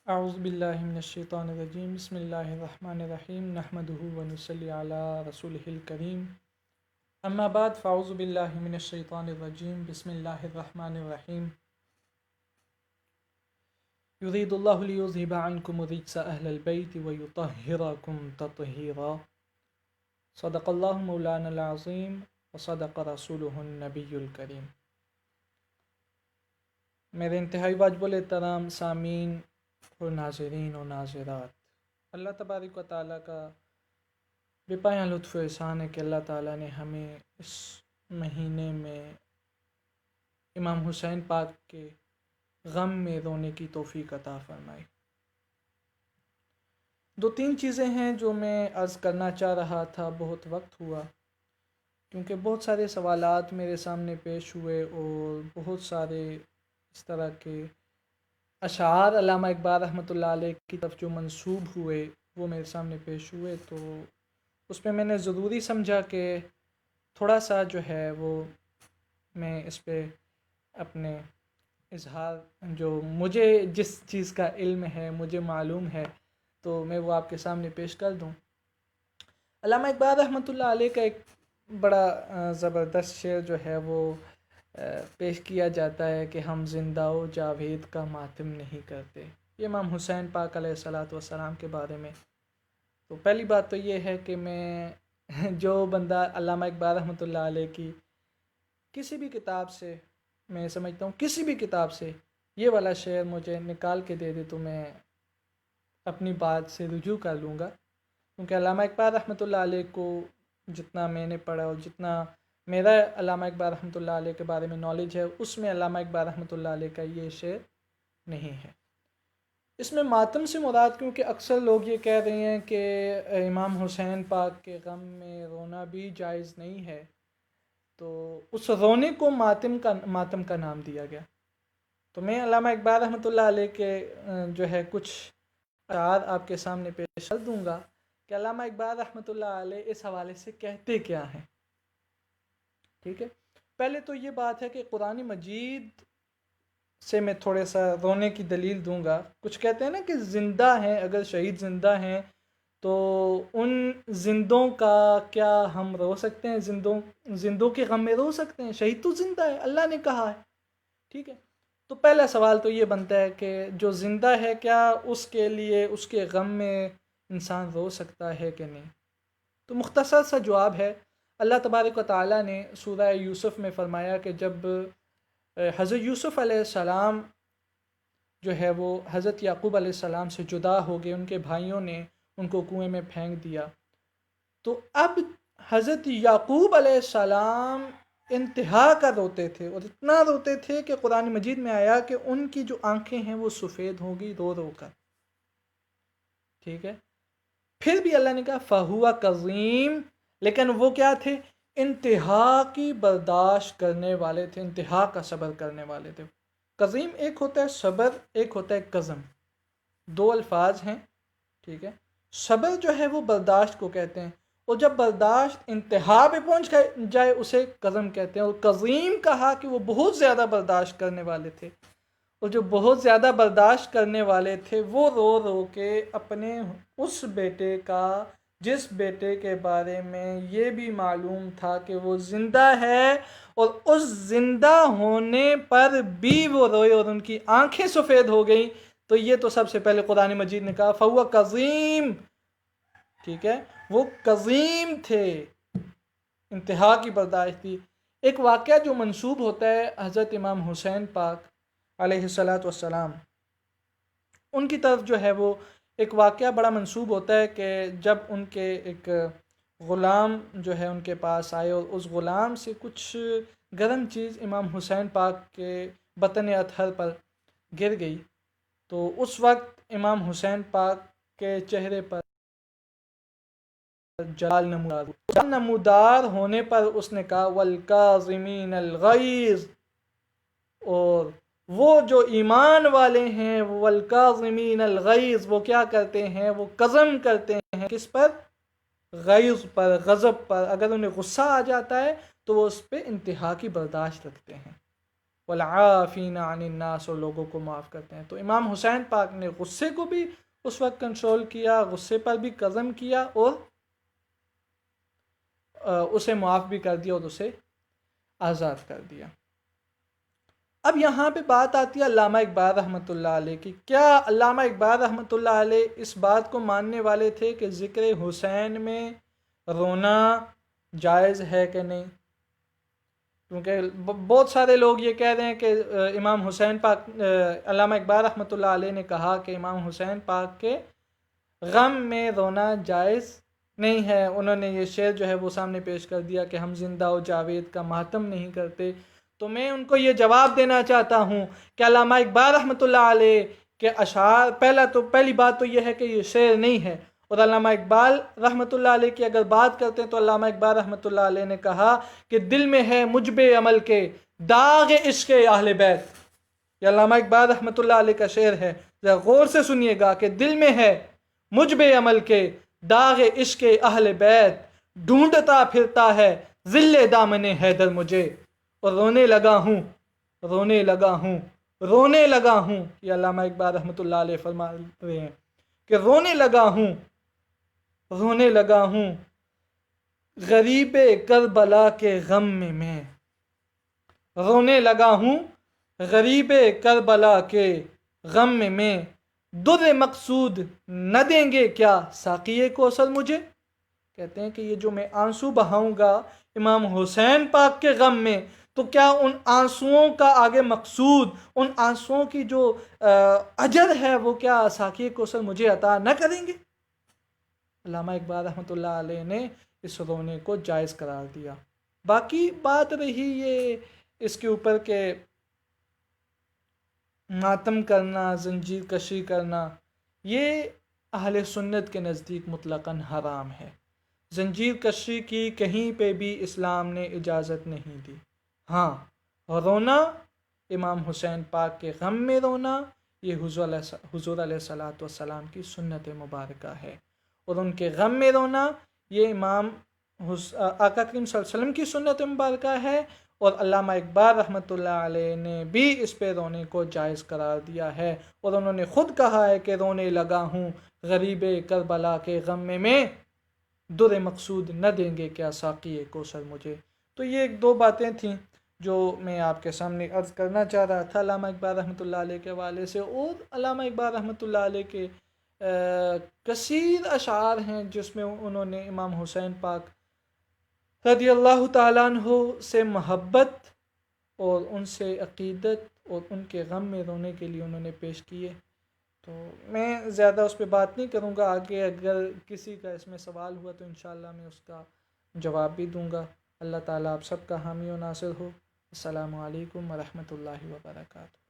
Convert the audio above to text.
اعوذ باللہ من الشیطان الرجیم بسم اللہ الرحمن الرحیم نحمدہ ونصلی علی رسولہ الکریم اما بعد فاعوذ باللہ من الشیطان الرجیم بسم اللہ الرحمن الرحیم یرید اللہ لیذہب عنکم الرجس اہل البیت ویطہرکم تطہیرا صدق اللہ مولانا العظیم وصدق رسولہ النبی الکریم۔ میرے انتہائی واجب الاحترام سامعین اور ناظرین اور ناظرات، اللہ تبارک و تعالیٰ کا بے پایان لطف و احسان ہے کہ اللہ تعالیٰ نے ہمیں اس مہینے میں امام حسین پاک کے غم میں رونے کی توفیق عطا فرمائی۔ دو تین چیزیں ہیں جو میں عرض کرنا چاہ رہا تھا، بہت وقت ہوا کیونکہ بہت سارے سوالات میرے سامنے پیش ہوئے اور بہت سارے اس طرح کے اشعار علامہ اقبال رحمۃ اللہ علیہ کی طرف جو منسوب ہوئے وہ میرے سامنے پیش ہوئے، تو اس میں میں نے ضروری سمجھا کہ تھوڑا سا جو ہے وہ میں اس پہ اپنے اظہار، جو مجھے جس چیز کا علم ہے، مجھے معلوم ہے، تو میں وہ آپ کے سامنے پیش کر دوں۔ علامہ اقبال رحمۃ اللہ علیہ کا ایک بڑا زبردست شعر جو ہے وہ پیش کیا جاتا ہے کہ ہم زندہ و جاوید کا ماتم نہیں کرتے، یہ امام حسین پاک علیہ الصلاۃ والسلام کے بارے میں۔ تو پہلی بات تو یہ ہے کہ میں جو بندہ علامہ اقبال رحمۃ اللہ علیہ کی کسی بھی کتاب سے، میں سمجھتا ہوں کسی بھی کتاب سے یہ والا شعر مجھے نکال کے دے دے تو میں اپنی بات سے رجوع کر لوں گا، کیونکہ علامہ اقبال رحمۃ اللہ علیہ کو جتنا میں نے پڑھا اور جتنا میرا علامہ اقبال رحمۃ اللہ علیہ کے بارے میں نالج ہے، اس میں علامہ اقبال رحمۃ اللہ علیہ کا یہ شعر نہیں ہے۔ اس میں ماتم سے مراد، کیونکہ اکثر لوگ یہ کہہ رہے ہیں کہ امام حسین پاک کے غم میں رونا بھی جائز نہیں ہے، تو اس رونے کو ماتم کا نام دیا گیا۔ تو میں علامہ اقبال رحمۃ اللہ علیہ کے جو ہے کچھ اشعار آپ کے سامنے پیش کر دوں گا کہ علامہ اقبال رحمۃ اللہ علیہ اس حوالے سے کہتے کیا ہیں۔ ٹھیک ہے، پہلے تو یہ بات ہے کہ قرآن مجید سے میں تھوڑے سا رونے کی دلیل دوں گا۔ کچھ کہتے ہیں نا کہ زندہ ہیں، اگر شہید زندہ ہیں تو ان زندوں کا کیا ہم رو سکتے ہیں؟ زندوں کے غم میں رو سکتے ہیں؟ شہید تو زندہ ہے، اللہ نے کہا ہے۔ ٹھیک ہے، تو پہلا سوال تو یہ بنتا ہے کہ جو زندہ ہے کیا اس کے لیے اس کے غم میں انسان رو سکتا ہے کہ نہیں؟ تو مختصر سا جواب ہے، اللہ تبارک و تعالیٰ نے سورہ یوسف میں فرمایا کہ جب حضرت یوسف علیہ السلام جو ہے وہ حضرت یعقوب علیہ السلام سے جدا ہو گئے، ان کے بھائیوں نے ان کو کنویں میں پھینک دیا، تو اب حضرت یعقوب علیہ السلام انتہا کا روتے تھے، اور اتنا روتے تھے کہ قرآن مجید میں آیا کہ ان کی جو آنکھیں ہیں وہ سفید ہو گئی رو رو کر۔ ٹھیک ہے، پھر بھی اللہ نے کہا فَهُوَ كَظِيمٌ، لیکن وہ کیا تھے؟ انتہا کی برداشت کرنے والے تھے، انتہا کا صبر کرنے والے تھے۔ قظیم ایک ہوتا ہے صبر، ایک ہوتا ہے قزم، دو الفاظ ہیں۔ ٹھیک ہے، صبر جو ہے وہ برداشت کو کہتے ہیں، اور جب برداشت انتہا پہ پہنچ جائے اسے قزم کہتے ہیں، اور قظیم کہا کہ وہ بہت زیادہ برداشت کرنے والے تھے، اور جو بہت زیادہ برداشت کرنے والے تھے وہ رو رو کے اپنے اس بیٹے کا، جس بیٹے کے بارے میں یہ بھی معلوم تھا کہ وہ زندہ ہے، اور اس زندہ ہونے پر بھی وہ روئے اور ان کی آنکھیں سفید ہو گئیں، تو یہ تو سب سے پہلے قرآن مجید نے کہا فَهُوَ كَظِيمٌ۔ ٹھیک ہے، وہ قظیم تھے، انتہا کی برداشت تھی۔ ایک واقعہ جو منسوب ہوتا ہے حضرت امام حسین پاک علیہ الصلاۃ والسلام، ان کی طرف جو ہے وہ ایک واقعہ بڑا منسوب ہوتا ہے کہ جب ان کے ایک غلام جو ہے ان کے پاس آئے اور اس غلام سے کچھ گرم چیز امام حسین پاک کے بطن اطہر پر گر گئی، تو اس وقت امام حسین پاک کے چہرے پر جلال نمودار ہونے پر اس نے کہا وَالْكَاظِمِينَ الْغَيْظَ، اور وہ جو ایمان والے ہیں وَالْكَاظِمِينَ الْغَيْظَ، وہ کیا کرتے ہیں؟ وہ قزم کرتے ہیں، کس پر؟ غیظ پر، غضب پر۔ اگر انہیں غصہ آ جاتا ہے تو وہ اس پہ انتہا کی برداشت رکھتے ہیں۔ والعافین عن الناس، اور لوگوں کو معاف کرتے ہیں۔ تو امام حسین پاک نے غصے کو بھی اس وقت کنٹرول کیا، غصے پر بھی قضم کیا، اور اسے معاف بھی کر دیا اور اسے آزاد کر دیا۔ اب یہاں پہ بات آتی ہے علامہ اقبال رحمۃ اللہ علیہ کی۔ کیا علامہ اقبال رحمۃ اللہ علیہ اس بات کو ماننے والے تھے کہ ذکر حسین میں رونا جائز ہے کہ نہیں؟ کیونکہ بہت سارے لوگ یہ کہہ رہے ہیں کہ امام حسین پاک، علامہ اقبال رحمۃ اللہ علیہ نے کہا کہ امام حسین پاک کے غم میں رونا جائز نہیں ہے۔ انہوں نے یہ شعر جو ہے وہ سامنے پیش کر دیا کہ ہم زندہ و جاوید کا ماتم نہیں کرتے۔ تو میں ان کو یہ جواب دینا چاہتا ہوں کہ علامہ اقبال رحمۃ اللہ علیہ کے اشعار، پہلی بات تو یہ ہے کہ یہ شعر نہیں ہے، اور علامہ اقبال رحمۃ اللہ علیہ کی اگر بات کرتے ہیں تو علامہ اقبال رحمۃ اللہ علیہ نے کہا کہ دل میں ہے مجب عمل کے داغ عشق اہل بیت۔ یہ علامہ اقبال رحمۃ اللہ علیہ کا شعر ہے، ذرا غور سے سنیے گا کہ دل میں ہے مجب عمل کے داغ عشق اہل بیت، ڈھونڈتا پھرتا ہے ذل دامن حیدر مجھے، اور رونے لگا ہوں رونے لگا ہوں رونے لگا ہوں۔ یہ علامہ اقبال رحمۃ اللہ علیہ فرما رہے ہیں کہ رونے لگا ہوں غریب کربلا کے غم میں رونے لگا ہوں غریب کربلا کے غم میں، در مقصود نہ دیں گے کیا ساقی کوثر مجھے؟ کہتے ہیں کہ یہ جو میں آنسو بہاؤں گا امام حسین پاک کے غم میں، تو کیا ان آنسوؤں کا آگے مقصود، ان آنسوؤں کی جو اجر ہے وہ کیا ساقی کوثر مجھے عطا نہ کریں گے؟ علامہ اقبال رحمۃ اللہ علیہ نے اس رونے کو جائز قرار دیا۔ باقی بات رہی یہ اس کے اوپر کہ ماتم کرنا، زنجیر کشی کرنا، یہ اہل سنت کے نزدیک مطلقاً حرام ہے۔ زنجیر کشی کی کہیں پہ بھی اسلام نے اجازت نہیں دی۔ ہاں، رونا، امام حسین پاک کے غم میں رونا، یہ حضور علیہ الصلوۃ والسلام کی سنت مبارکہ ہے، اور ان کے غم میں رونا یہ امام آقا کریم صلی اللہ علیہ وسلم کی سنت مبارکہ ہے، اور علامہ اقبال رحمۃ اللہ علیہ نے بھی اس پہ رونے کو جائز قرار دیا ہے، اور انہوں نے خود کہا ہے کہ رونے لگا ہوں غریب کربلا کے غم میں، در مقصود نہ دیں گے کیا ساقی کوثر مجھے۔ تو یہ ایک دو باتیں تھیں جو میں آپ کے سامنے عرض کرنا چاہ رہا تھا علامہ اقبال رحمۃ اللہ علیہ کے حوالے سے۔ اور علامہ اقبال رحمۃ اللہ علیہ کے کثیر اشعار ہیں جس میں انہوں نے امام حسین پاک رضی اللہ تعالیٰ عنہ سے محبت اور ان سے عقیدت اور ان کے غم میں رونے کے لیے انہوں نے پیش کیے۔ تو میں زیادہ اس پہ بات نہیں کروں گا، آگے اگر کسی کا اس میں سوال ہوا تو انشاءاللہ میں اس کا جواب بھی دوں گا۔ اللہ تعالیٰ آپ سب کا حامی و ناصر ہو۔ السلام علیکم ورحمۃ اللہ وبرکاتہ۔